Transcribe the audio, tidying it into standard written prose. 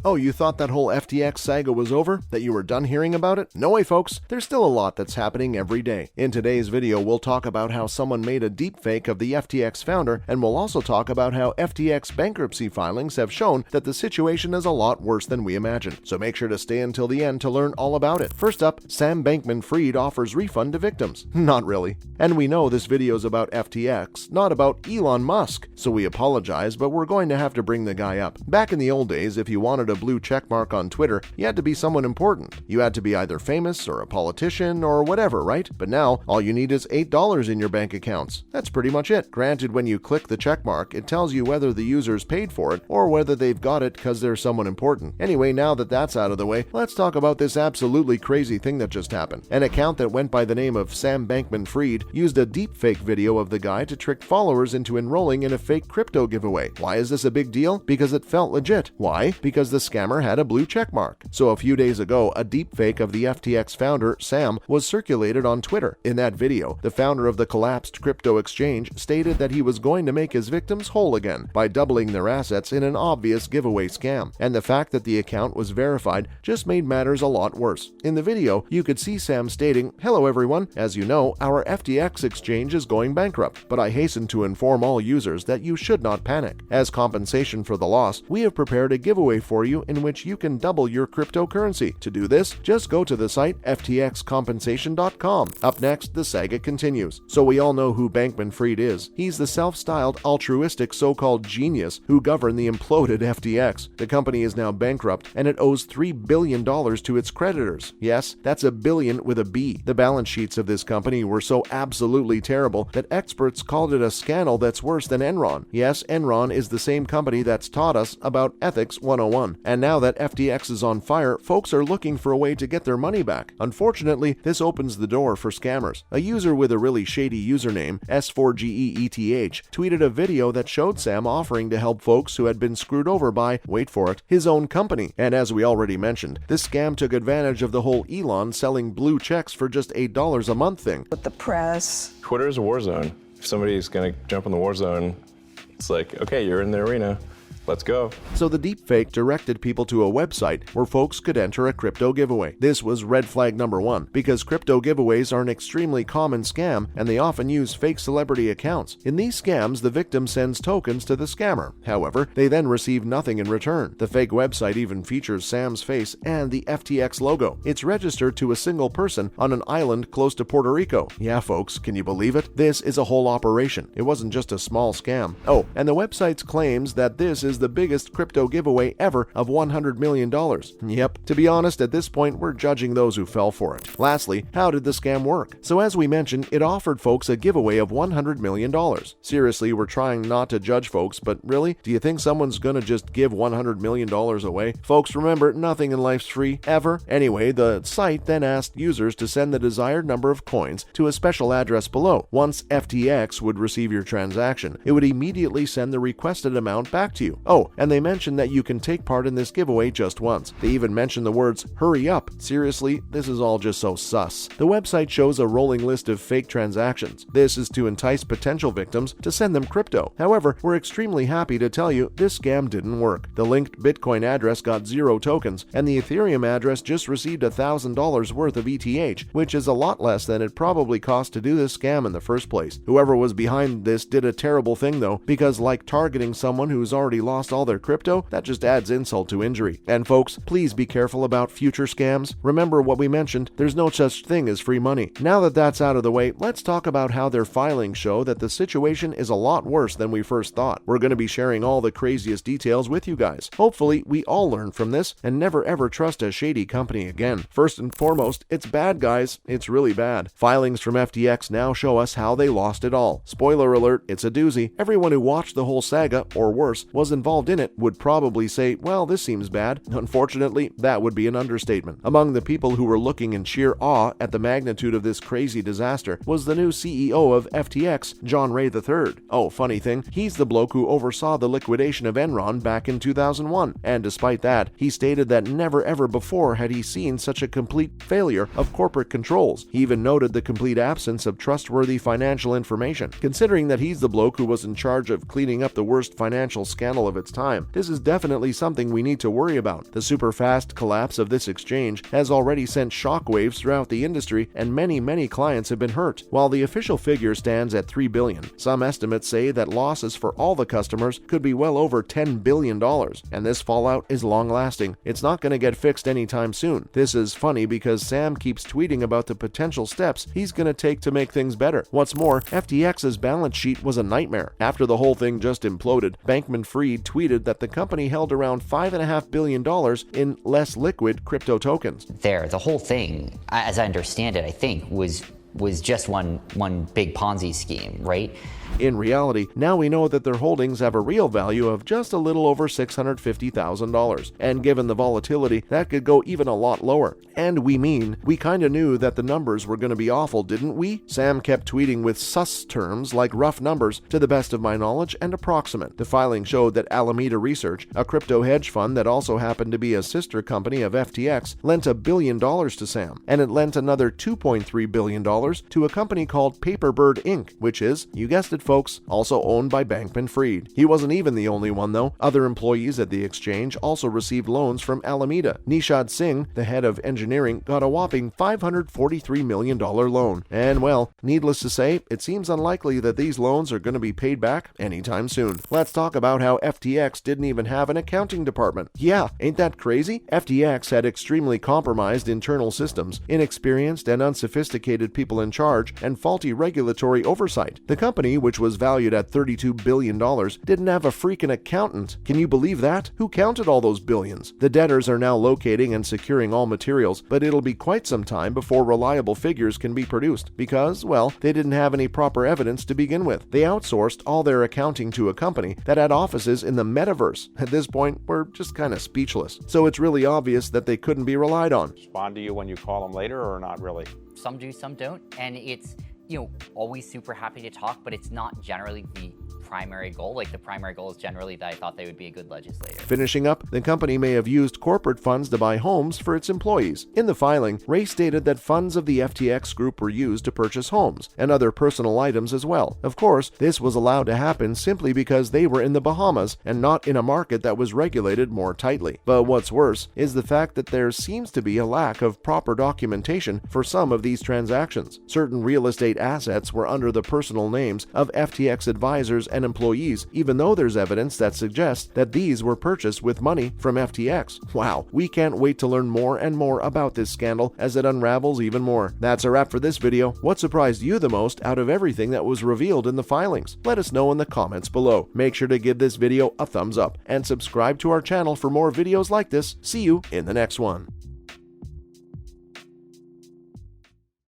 Oh, you thought that whole FTX saga was over? That you were done hearing about it? No way, folks. There's still a lot that's happening every day. In today's video, we'll talk about how someone made a deepfake of the FTX founder, and we'll also talk about how FTX bankruptcy filings have shown that the situation is a lot worse than we imagined. So make sure to stay until the end to learn all about it. First up, Sam Bankman-Fried offers refund to victims. Not really. And we know this video is about FTX, not about Elon Musk. So we apologize, but we're going to have to bring the guy up. Back in the old days, if you wanted a blue checkmark on Twitter, you had to be someone important. You had to be either famous or a politician or whatever, right? But now, all you need is $8 in your bank accounts. That's pretty much it. Granted, when you click the checkmark, it tells you whether the user's paid for it or whether they've got it because they're someone important. Anyway, now that that's out of the way, let's talk about this absolutely crazy thing that just happened. An account that went by the name of Sam Bankman-Fried used a deepfake video of the guy to trick followers into enrolling in a fake crypto giveaway. Why is this a big deal? Because it felt legit. Why? Because the scammer had a blue checkmark. So a few days ago, a deepfake of the FTX founder, Sam, was circulated on Twitter. In that video, the founder of the collapsed crypto exchange stated that he was going to make his victims whole again by doubling their assets in an obvious giveaway scam. And the fact that the account was verified just made matters a lot worse. In the video, you could see Sam stating, "Hello everyone, as you know, our FTX exchange is going bankrupt, but I hasten to inform all users that you should not panic. As compensation for the loss, we have prepared a giveaway for you in which you can double your cryptocurrency. To do this, just go to the site ftxcompensation.com. Up next, the saga continues. So we all know who Bankman-Fried is. He's the self-styled altruistic so-called genius who governed the imploded FTX. The company is now bankrupt and it owes $3 billion to its creditors. Yes, that's a billion with a B. The balance sheets of this company were so absolutely terrible that experts called it a scandal that's worse than Enron. Yes, Enron is the same company that's taught us about Ethics 101. And now that FTX is on fire, folks are looking for a way to get their money back. Unfortunately, this opens the door for scammers. A user with a really shady username, S4GEETH, tweeted a video that showed Sam offering to help folks who had been screwed over by, wait for it, his own company. And as we already mentioned, this scam took advantage of the whole Elon selling blue checks for just $8 a month thing. With the press. Twitter is a war zone. If somebody's going to jump in the war zone, it's like, okay, you're in the arena. Let's go. So the deepfake directed people to a website where folks could enter a crypto giveaway. This was red flag number one, because crypto giveaways are an extremely common scam and they often use fake celebrity accounts. In these scams, the victim sends tokens to the scammer. However, they then receive nothing in return. The fake website even features Sam's face and the FTX logo. It's registered to a single person on an island close to Puerto Rico. Yeah, folks, can you believe it? This is a whole operation. It wasn't just a small scam. Oh, and the website claims that this is the biggest crypto giveaway ever of $100 million. Yep, to be honest, at this point, we're judging those who fell for it. Lastly, how did the scam work? So as we mentioned, it offered folks a giveaway of $100 million. Seriously, we're trying not to judge folks, but really, do you think someone's gonna just give $100 million away? Folks, remember, nothing in life's free, ever. Anyway, the site then asked users to send the desired number of coins to a special address below. Once FTX would receive your transaction, it would immediately send the requested amount back to you. Oh, and they mentioned that you can take part in this giveaway just once. They even mentioned the words, "hurry up." Seriously, this is all just so sus. The website shows a rolling list of fake transactions. This is to entice potential victims to send them crypto. However, we're extremely happy to tell you this scam didn't work. The linked Bitcoin address got 0 tokens, and the Ethereum address just received $1,000 worth of ETH, which is a lot less than it probably cost to do this scam in the first place. Whoever was behind this did a terrible thing though, because like targeting someone who's already lost all their crypto, that just adds insult to injury. And folks, please be careful about future scams. Remember what we mentioned, there's no such thing as free money. Now that that's out of the way, let's talk about how their filings show that the situation is a lot worse than we first thought. We're going to be sharing all the craziest details with you guys. Hopefully, we all learn from this and never ever trust a shady company again. First and foremost, it's bad, guys. It's really bad. Filings from FTX now show us how they lost it all. Spoiler alert, it's a doozy. Everyone who watched the whole saga, or worse, was involved in it would probably say, well, this seems bad. Unfortunately, that would be an understatement. Among the people who were looking in sheer awe at the magnitude of this crazy disaster was the new CEO of FTX, John Ray III. Oh, funny thing, he's the bloke who oversaw the liquidation of Enron back in 2001. And despite that, he stated that never ever before had he seen such a complete failure of corporate controls. He even noted the complete absence of trustworthy financial information. Considering that he's the bloke who was in charge of cleaning up the worst financial scandal of its time. This is definitely something we need to worry about. The super fast collapse of this exchange has already sent shockwaves throughout the industry, and many clients have been hurt. While the official figure stands at $3 billion, some estimates say that losses for all the customers could be well over $10 billion, and this fallout is long-lasting. It's not going to get fixed anytime soon. This is funny because Sam keeps tweeting about the potential steps he's going to take to make things better. What's more, FTX's balance sheet was a nightmare. After the whole thing just imploded, Bankman-Fried tweeted that the company held around $5.5 billion in less liquid crypto tokens. The whole thing, as I understand it, I think was just one big Ponzi scheme, right? In reality, now we know that their holdings have a real value of just a little over $650,000, and given the volatility, that could go even a lot lower. And we kinda knew that the numbers were gonna be awful, didn't we? Sam kept tweeting with sus terms like rough numbers, to the best of my knowledge, and approximate. The filing showed that Alameda Research, a crypto hedge fund that also happened to be a sister company of FTX, lent $1 billion to Sam, and it lent another $2.3 billion to a company called Paperbird Inc., which is, you guessed it folks, also owned by Bankman-Fried. He wasn't even the only one though. Other employees at the exchange also received loans from Alameda. Nishad Singh, the head of engineering, got a whopping $543 million loan. And well, needless to say, it seems unlikely that these loans are going to be paid back anytime soon. Let's talk about how FTX didn't even have an accounting department. Yeah, ain't that crazy? FTX had extremely compromised internal systems, inexperienced and unsophisticated people in charge, and faulty regulatory oversight. The company, which was valued at $32 billion, didn't have a freaking accountant. Can you believe that? Who counted all those billions? The debtors are now locating and securing all materials, but it'll be quite some time before reliable figures can be produced because, well, they didn't have any proper evidence to begin with. They outsourced all their accounting to a company that had offices in the metaverse. At this point, we're just kind of speechless. So it's really obvious that they couldn't be relied on. Respond to you when you call them later or not really? Some do, some don't, and it's, always super happy to talk, but it's not generally the primary goal. Like, the primary goal is generally that I thought they would be a good legislator. Finishing up, the company may have used corporate funds to buy homes for its employees. In the filing, Ray stated that funds of the FTX group were used to purchase homes and other personal items as well. Of course, this was allowed to happen simply because they were in the Bahamas and not in a market that was regulated more tightly. But what's worse is the fact that there seems to be a lack of proper documentation for some of these transactions. Certain real estate assets were under the personal names of FTX advisors and employees, even though there's evidence that suggests that these were purchased with money from FTX. Wow, we can't wait to learn more and more about this scandal as it unravels even more. That's a wrap for this video. What surprised you the most out of everything that was revealed in the filings? Let us know in the comments below. Make sure to give this video a thumbs up and subscribe to our channel for more videos like this. See you in the next one.